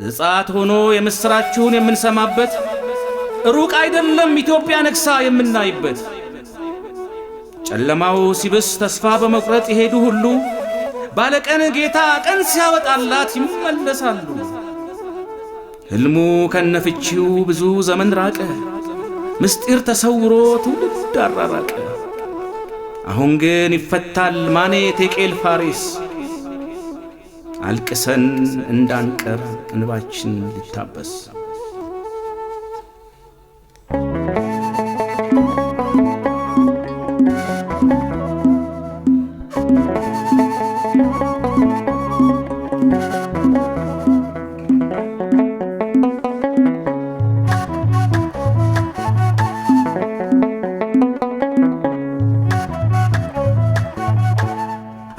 ዘጻት ሆኖ የምስራችሁን የምንሰማበት ሩቅ አይደለም ኢትዮጵያ ነግሳ የምናይበት። ጨለማው ሲብስ ተስፋ በመቁረጥ የሄዱ ሁሉ ባለቀን ጌታ ቀን ሲያወጣላት ይመለሳሉ። ሕልሙ ከነፍቺው ብዙ ዘመን ራቀ፣ ምስጢር ተሰውሮ ትውልድ አራራቀ። አሁን ግን ይፈታል ማኔ ቴቄል ፋሪስ፣ አልቅሰን እንዳንቀር እንባችን ሊታበስ።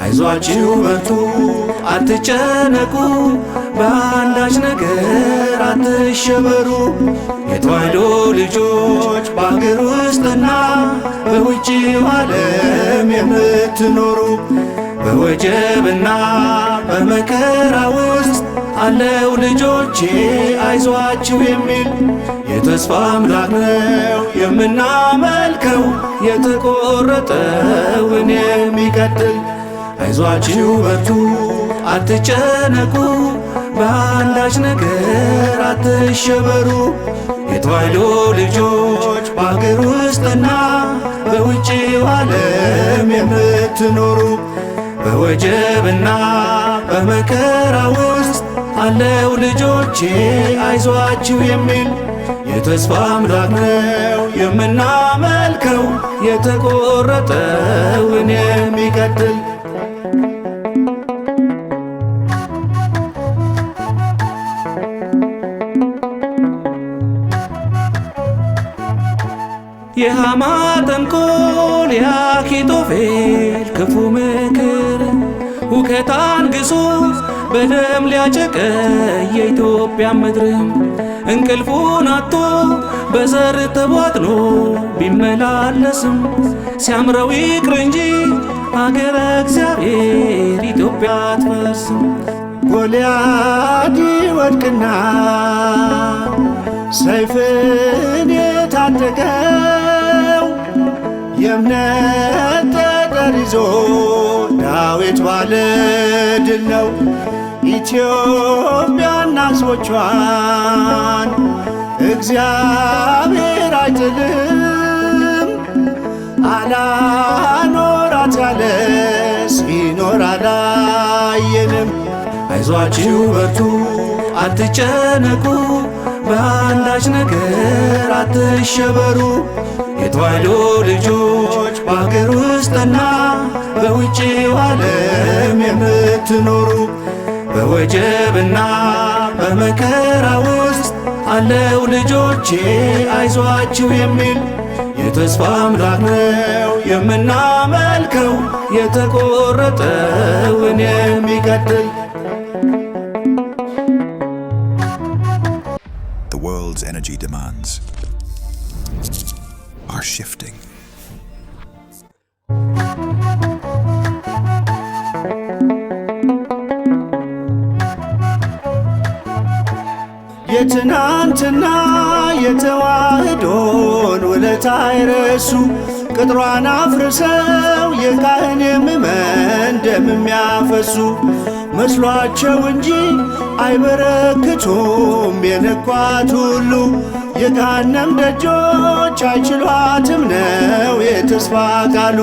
አይዟችሁ በርቱ አትጨነቁ፣ በአንዳች ነገር አትሸበሩ። የተዋሕዶ ልጆች በአገር ውስጥና በውጭው ዓለም የምትኖሩ፣ በወጀብና በመከራ ውስጥ አለው ልጆቼ አይዟችሁ የሚል የተስፋ አምላክ ነው የምናመልከው፣ የተቆረጠውን የሚቀጥል። አይዟችሁ በርቱ አትጨነቁ፣ በአንዳች ነገር አትሸበሩ። የተዋሕዶ ልጆች በአገር ውስጥና በውጭው ዓለም የምትኖሩ፣ በወጀብና በመከራ ውስጥ አለው ልጆቼ አይዟችሁ የሚል የተስፋ አምላክ ነው የምናመልከው፣ የተቆረጠውን የሚቀጥል። የሃማ ተንኮል የአኪጦፌል ክፉ ምክር ሁከት አንግሶ በደም ሊያጨቀይ የኢትዮጵያ ምድር። እንቅልፉን አጥቶ በዘር ተቧጥኖ ቢመላለስም ሲያምረው ይቅር እንጂ አገረ እግዚአብሔር ኢትዮጵያ አትፈርስም። ጎልያድ ይወድቅና ሰይፍን የታጠቀው የእምነት ጠጠር ይዞ ዳዊት ባለ ድል ነው። ኢትዮጵያና ሕዝቦቿን እግዚአብሔር አይጥልም። አላኖራት ያለ ሲኖር አላየንም። አይዟችሁ በርቱ አትጨነቁ፣ በአንዳች ነገር አትሸበሩ። የተዋሕዶ ልጆች በአገር ውስጥና በውጭው ዓለም የምትኖሩ፣ በወጀብና በመከራ ውስጥ አለው ልጆቼ አይዟችሁ የሚል የተስፋ አምላክ ነው የምናመልከው፣ የተቆረጠውን የሚቀጥል። The world's energy demands are shifting. የትናንትና የተዋሕዶን ውለታ አይረሱ፣ ቅጥሯን አፍርሰው የካህን የምእመን ደም የሚያፈሱ መስሏቸው እንጂ አይበረክቱም የነኳት ሁሉ። የገሃነም ደጆች አይችሏትም ነው የተስፋ ቃሉ።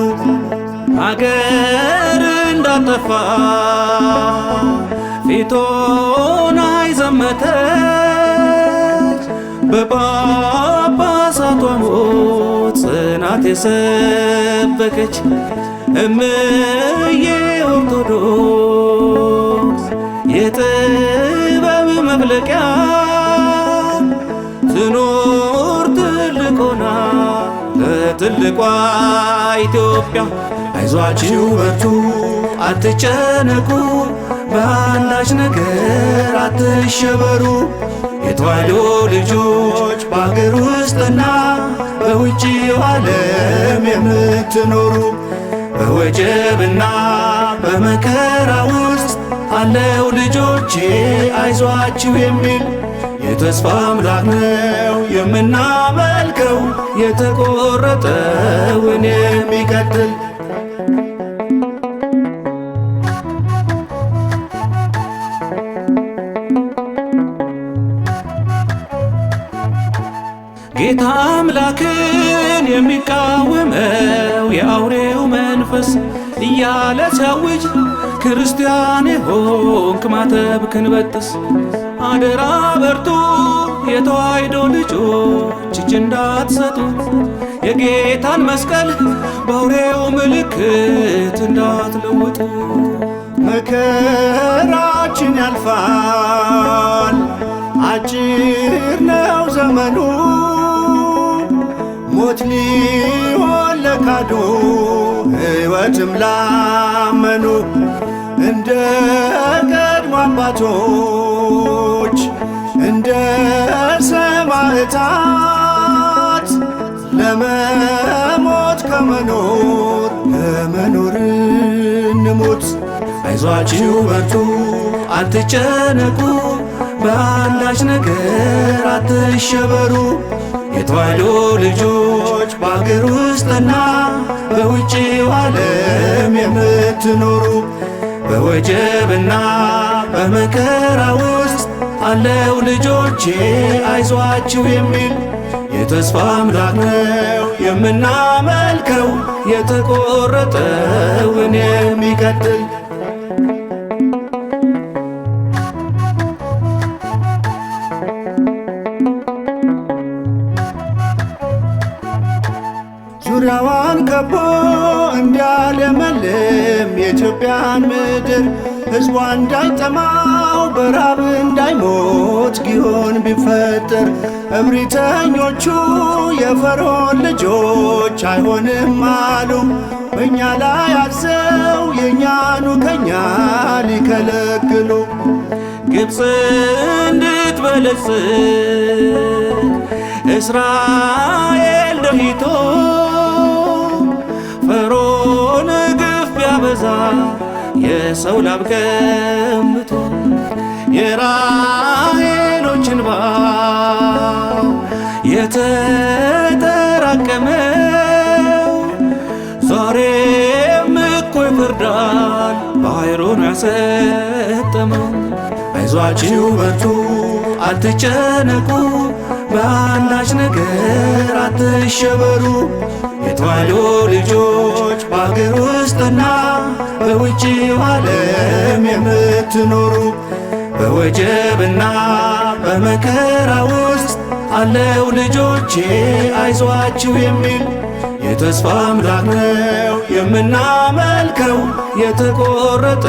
አገር እንዳጠፋ ፊቶን አይዘመተች፣ በጳጳሳቷ ሞት ጽናት የሰበከች እምዬ ኦርቶዶክስ የጥበብ መፍለቂያ ትኖር ትልቆና ለትልቋ ኢትዮጵያ። አይዟችሁ በርቱ አትጨነቁ፣ በአንዳች ነገር አትሸበሩ። የተዋሕዶ ልጆች በአገር ውስጥና በውጭው ዓለም የምትኖሩ፣ በወጀብና በመከራ ውስጥ አለው ልጆቼ አይዟችሁ የሚል የተስፋ አምላክ ነው የምናመልከው የተቆረጠውን የሚቀጥል ጌታ አምላክን የሚቃወመው የአውሬው መንፈስ እያለ ሲያውጅ ክርስቲያን የሆንክ ማተብክን በጥስ። አደራ በርቱ የተዋሕዶ ልጆች እጅ እንዳትሰጡት፣ የጌታን መስቀል በአውሬው ምልክት እንዳትለውጡ። መከራችን ያልፋል አጭር ነው ዘመኑ፣ ሞት ሊሆን ለካዱ ሕይወትም ላመኑ እንደ ቀድሞ አባቶች እንደ ሰማዕታት ለመሞት ከመኖር ለመኖር እንሙት። አይዟችሁ በርቱ አትጨነቁ፣ በአንዳች ነገር አትሸበሩ። የተዋሕዶ ልጆች በአገር ውስጥና በውጭው ዓለም የምትኖሩ በወጀብና በመከራ ውስጥ አለው ልጆቼ አይዟችሁ የሚል የተስፋ አምላክ ነው የምናመልከው የተቆረጠውን የሚቀጥል። ዙሪያዋን ከቦ እንዲያለመልም የኢትዮጵያን ምድር ሕዝቧ እንዳይጠማው በራብ እንዳይሞት ጊዮን ቢፈጠር እብሪተኞቹ የፈርዖን ልጆች አይሆንም አሉ። በእኛ ላይ አዘው የእኛኑ ከኛ ሊከለክሉ ግብፅ እንድትበለጽግ እስራኤል ደሂቶ ፈርዖን ግፍ ቢያበዛ የሰው ላብ ቀምቶ የራሔሎች እንባ የተጠራቀመው ዛሬም እኮ ይፈርዳል ባሕሩን ያሰጠመው። አይዟችሁ በርቱ አትጨነቁ፣ በአንዳች ነገር አትሸበሩ። የተዋሕዶ ልጆች በአገር ውስጥና በውጭው ዓለም የምትኖሩ በወጀብና በመከራ ውስጥ አለው ልጆቼ አይዟችሁ የሚል የተስፋ አምላክ ነው የምናመልከው የተቆረጠ